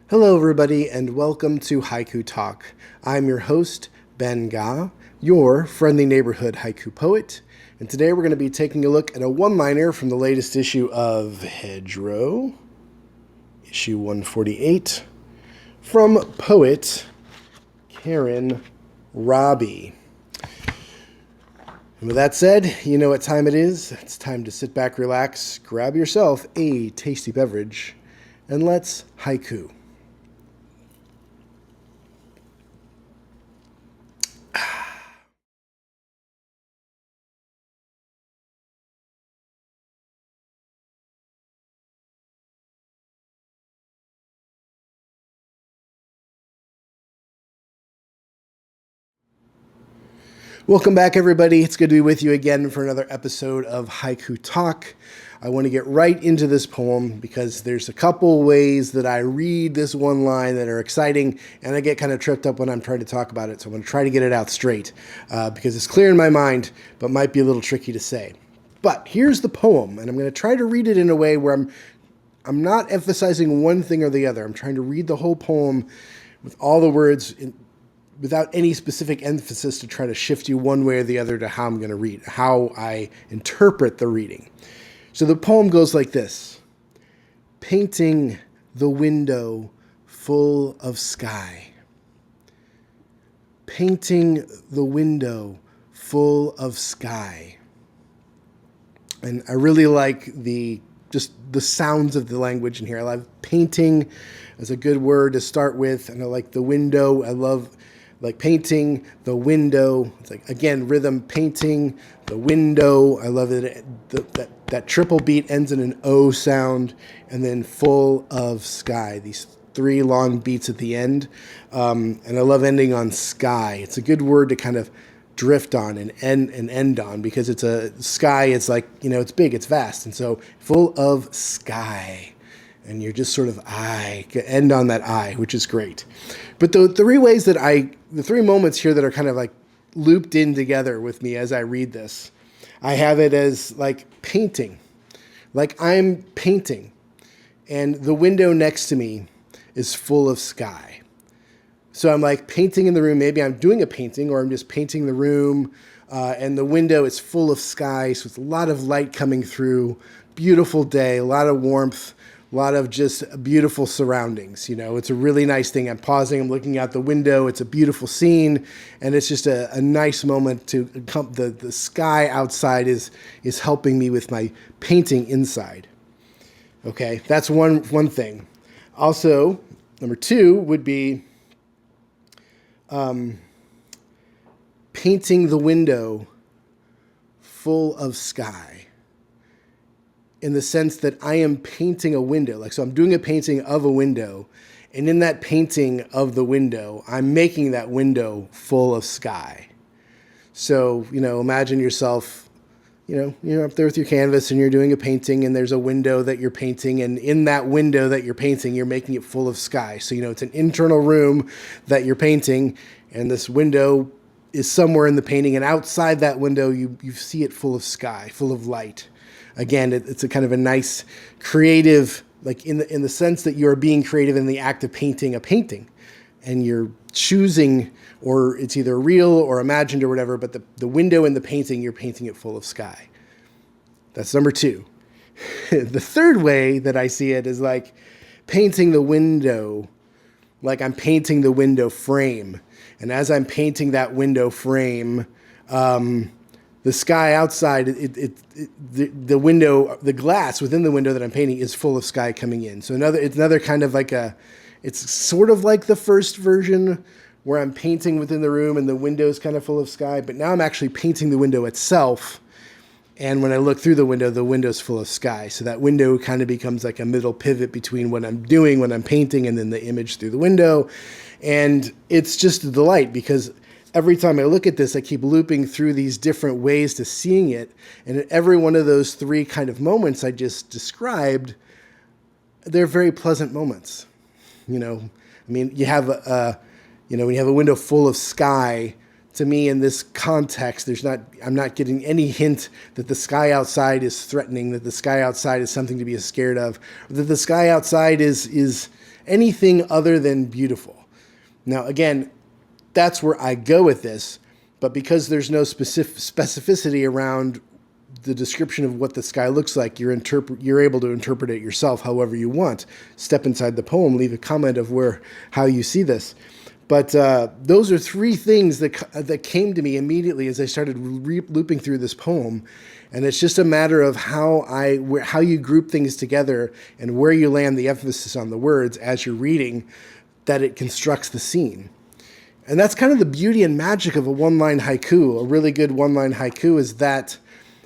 Hello, everybody, and welcome to Haiku Talk. I'm your host, Ben Ga, your friendly neighborhood haiku poet, and today we're going to be taking a look at a one-liner from the latest issue of Hedgerow, issue 148, from poet Karen Robbie. And with that said, you know what time it is. It's time to sit back, relax, grab yourself a tasty beverage, and let's haiku. Welcome back, everybody. It's good to be with you again for another episode of Haiku Talk. I want to get right into this poem because there's a couple ways that I read this one line that are exciting, and I get kind of tripped up when I'm trying to talk about it. So I'm going to try to get it out straight because it's clear in my mind, but might be a little tricky to say. But here's the poem, and I'm going to try to read it in a way where I'm not emphasizing one thing or the other. I'm trying to read the whole poem with all the words without any specific emphasis to try to shift you one way or the other to how I'm going to read, how I interpret the reading. So the poem goes like this. Painting the window full of sky. Painting the window full of sky. And I really like just the sounds of the language in here. I love painting as a good word to start with, and I like the window. I love like painting the window. It's like, again, rhythm, painting the window. I love it. That triple beat ends in an O sound, and then full of sky. These three long beats at the end. And I love ending on sky. It's a good word to kind of drift on and end on because it's a sky. It's like, it's big, it's vast. And so full of sky. And you're just sort of end on that I, which is great. But the three moments here that are kind of like looped in together with me as I read this, I have it as like painting, like I'm painting, and the window next to me is full of sky. So I'm like painting in the room. Maybe I'm doing a painting or I'm just painting the room, and the window is full of sky. So it's a lot of light coming through, beautiful day, a lot of warmth, a lot of just beautiful surroundings. It's a really nice thing. I'm pausing, I'm looking out the window. It's a beautiful scene, and it's just a nice moment to come. The sky outside is helping me with my painting inside. Okay, that's one thing. Also, number two would be painting the window full of sky. In the sense that I am painting a window. So I'm doing a painting of a window, and in that painting of the window, I'm making that window full of sky. So, imagine yourself, you're up there with your canvas and you're doing a painting, and there's a window that you're painting, and in that window that you're painting, you're making it full of sky. So, it's an internal room that you're painting, and this window is somewhere in the painting, and outside that window, you see it full of sky, full of light. Again, it's a kind of a nice creative, like in the sense that you're being creative in the act of painting a painting, and you're choosing, or it's either real or imagined or whatever, but the window in the painting, you're painting it full of sky. That's number two. The third way that I see it is like painting the window, like I'm painting the window frame. And as I'm painting that window frame, the sky outside, the window, the glass within the window that I'm painting is full of sky coming in. So it's another kind of like it's sort of like the first version where I'm painting within the room and the window is kind of full of sky, but now I'm actually painting the window itself. And when I look through the window's full of sky. So that window kind of becomes like a middle pivot between what I'm doing when I'm painting and then the image through the window. And it's just a delight because every time I look at this, I keep looping through these different ways to seeing it. And at every one of those three kind of moments I just described, they're very pleasant moments. You have when you have a window full of sky, to me in this context, I'm not getting any hint that the sky outside is threatening, that the sky outside is something to be scared of, or that the sky outside is anything other than beautiful. Now, again, that's where I go with this, but because there's no specificity around the description of what the sky looks like, you're able to interpret it yourself however you want. Step inside the poem, leave a comment of how you see this. But those are three things that came to me immediately as I started looping through this poem. And it's just a matter of how you group things together and where you land the emphasis on the words as you're reading, that it constructs the scene. And that's kind of the beauty and magic of a one-line haiku. A really good one-line haiku is that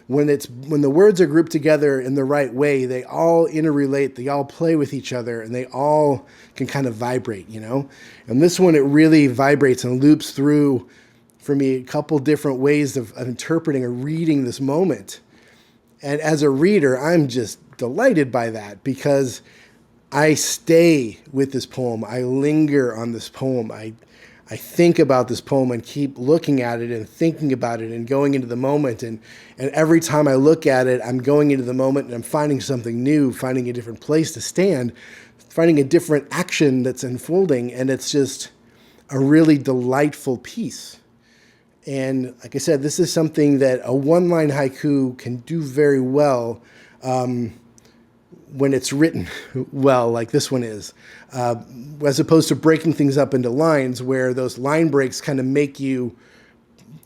when the words are grouped together in the right way, they all interrelate, they all play with each other, and they all can kind of vibrate, And this one, it really vibrates and loops through, for me, a couple different ways of interpreting or reading this moment. And as a reader, I'm just delighted by that because I stay with this poem. I linger on this poem. I think about this poem and keep looking at it and thinking about it and going into the moment. And every time I look at it, I'm going into the moment and I'm finding something new, finding a different place to stand, finding a different action that's unfolding. And it's just a really delightful piece. And like I said, this is something that a one-line haiku can do very well when it's written well, like this one is, as opposed to breaking things up into lines where those line breaks kind of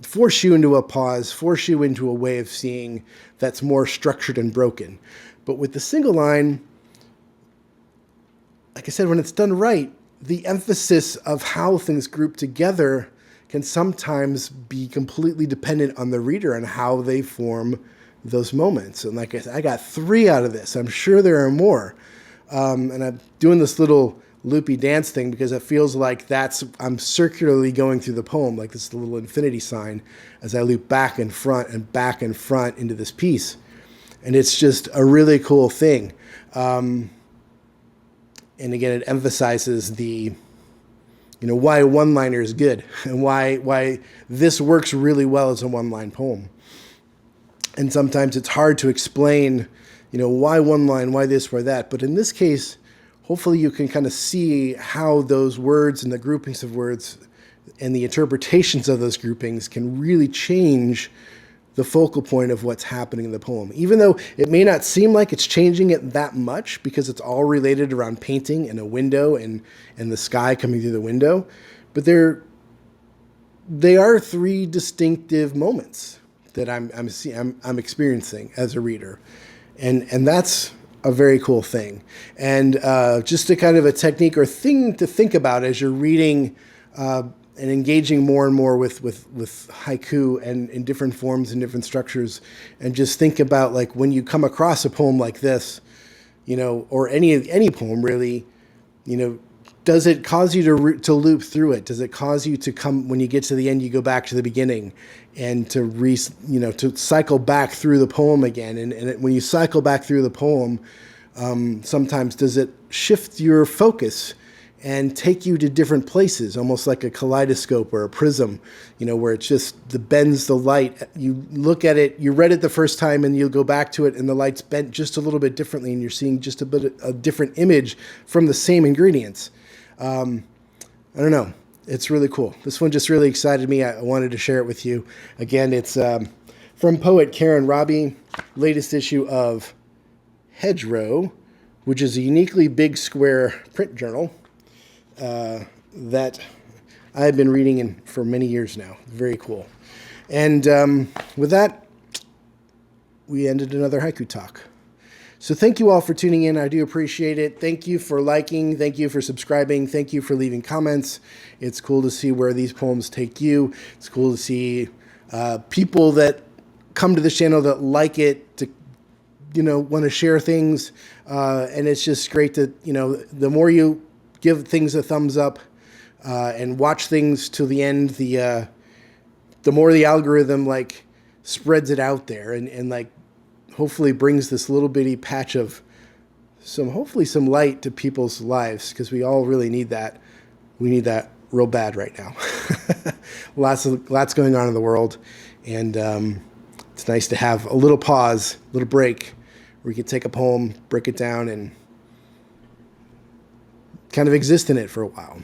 force you into a pause, force you into a way of seeing that's more structured and broken. But with the single line, like I said, when it's done right, the emphasis of how things group together can sometimes be completely dependent on the reader and how they form those moments. And like I said, I got 3 out of this. I'm sure there are more. And I'm doing this little loopy dance thing because it feels like I'm circularly going through the poem, like this little infinity sign as I loop back and front into this piece. And it's just a really cool thing. And again, it emphasizes why a one-liner is good and why this works really well as a one-line poem. And sometimes it's hard to explain, why one line, why this, why that. But in this case, hopefully you can kind of see how those words and the groupings of words and the interpretations of those groupings can really change the focal point of what's happening in the poem. Even though it may not seem like it's changing it that much because it's all related around painting and a window and the sky coming through the window. But they are 3 distinctive moments that I'm experiencing as a reader. And that's a very cool thing. And just a kind of a technique or thing to think about as you're reading and engaging more and more with haiku and in different forms and different structures. And just think about, like, when you come across a poem like this, or any poem really, does it cause you to loop through it? Does it cause you to come, when you get to the end, you go back to the beginning and to cycle back through the poem again? And when you cycle back through the poem, sometimes does it shift your focus and take you to different places, almost like a kaleidoscope or a prism, where it's just bends the light. You look at it, you read it the first time and you'll go back to it and the light's bent just a little bit differently and you're seeing just a different image from the same ingredients. I don't know. It's really cool. This one just really excited me. I wanted to share it with you. Again, it's from poet Karen Robbie, latest issue of Hedgerow, which is a uniquely big square print journal that I've been reading in for many years now. Very cool. And with that, we ended another haiku talk. So thank you all for tuning in. I do appreciate it. Thank you for liking. Thank you for subscribing. Thank you for leaving comments. It's cool to see where these poems take you. It's cool to see people that come to this channel that like it, to want to share things. And it's just great that, the more you give things a thumbs up and watch things to the end, the more the algorithm spreads it out there and hopefully brings this little bitty patch of hopefully some light to people's lives, because we all really need that. We need that real bad right now. Lots going on in the world, and it's nice to have a little pause, a little break, where you can take a poem, break it down, and kind of exist in it for a while.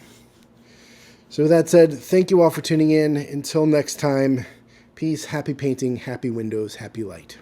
So with that said, thank you all for tuning in. Until next time, peace, happy painting, happy windows, happy light.